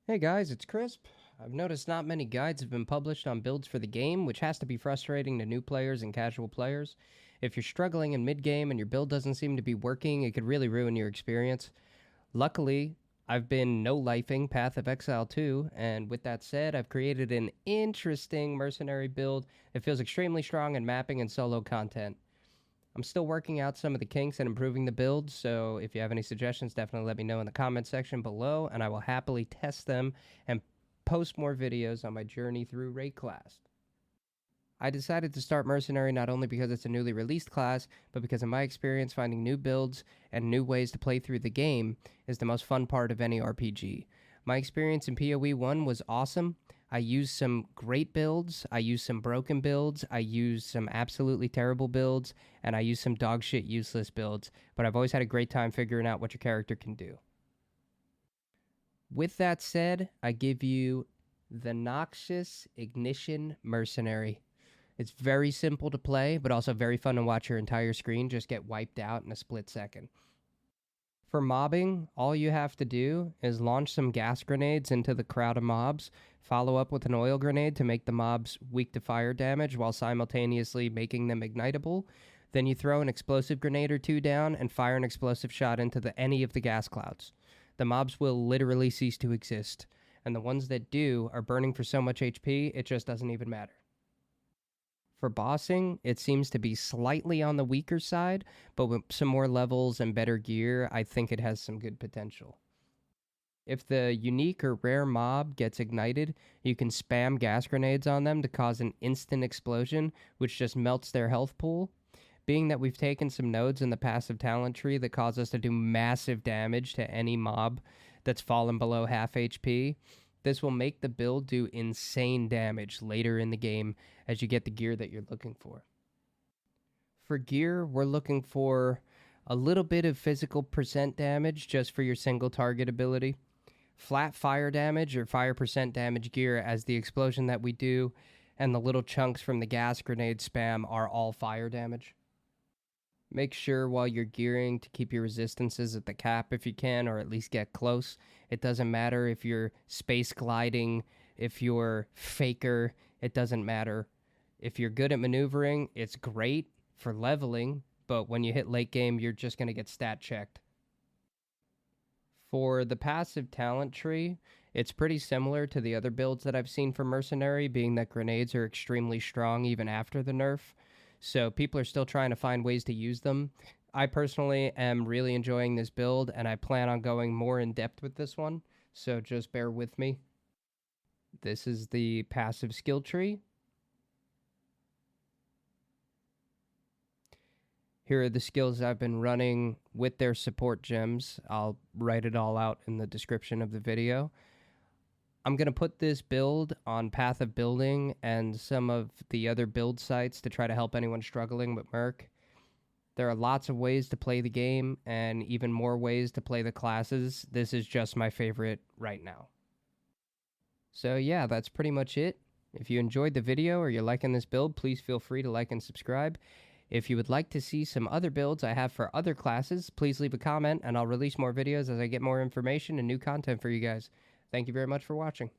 Hey guys, it's Crisp. I've noticed not many guides have been published on builds for the game, which has to be frustrating to new players and casual players. If you're struggling in mid-game and your build doesn't seem to be working, it could really ruin your experience. Luckily, I've been no-lifing Path of Exile 2, and with that said, I've created an interesting Mercenary build that feels extremely strong in mapping and solo content. I'm still working out some of the kinks and improving the build, so if you have any suggestions, definitely let me know in the comment section below, and I will happily test them and post more videos on my journey through raid class. I decided to start Mercenary not only because it's a newly released class, but because in my experience finding new builds and new ways to play through the game is the most fun part of any RPG. My experience in PoE 1 was awesome. I used some great builds, I used some broken builds, I used some absolutely terrible builds, and I used some dog shit useless builds, but I've always had a great time figuring out what your character can do. With that said, I give you the Noxious Ignition Mercenary. It's very simple to play, but also very fun to watch your entire screen just get wiped out in a split second. For mobbing, all you have to do is launch some gas grenades into the crowd of mobs, follow up with an oil grenade to make the mobs weak to fire damage while simultaneously making them ignitable. Then you throw an explosive grenade or two down and fire an explosive shot into any of the gas clouds. The mobs will literally cease to exist, and the ones that do are burning for so much HP, it just doesn't even matter. For bossing, it seems to be slightly on the weaker side, but with some more levels and better gear, I think it has some good potential. If the unique or rare mob gets ignited, you can spam gas grenades on them to cause an instant explosion, which just melts their health pool. Being that we've taken some nodes in the passive talent tree that cause us to do massive damage to any mob that's fallen below half HP, this will make the build do insane damage later in the game as you get the gear that you're looking for. For gear, we're looking for a little bit of physical percent damage just for your single target ability, flat fire damage or fire percent damage gear as the explosion that we do, and the little chunks from the gas grenade spam are all fire damage. Make sure while you're gearing to keep your resistances at the cap if you can, or at least get close. It doesn't matter if you're space gliding, if you're faker, it doesn't matter. If you're good at maneuvering, it's great for leveling, but when you hit late game, you're just going to get stat checked. For the passive talent tree, it's pretty similar to the other builds that I've seen for Mercenary, being that grenades are extremely strong even after the nerf. So people are still trying to find ways to use them. I personally am really enjoying this build, and I plan on going more in depth with this one, so just bear with me. This is the passive skill tree. Here are the skills I've been running with their support gems. I'll write it all out in the description of the video. I'm going to put this build on Path of Building and some of the other build sites to try to help anyone struggling with Merc. There are lots of ways to play the game and even more ways to play the classes. This is just my favorite right now. So yeah, that's pretty much it. If you enjoyed the video or you're liking this build, please feel free to like and subscribe. If you would like to see some other builds I have for other classes, please leave a comment and I'll release more videos as I get more information and new content for you guys. Thank you very much for watching.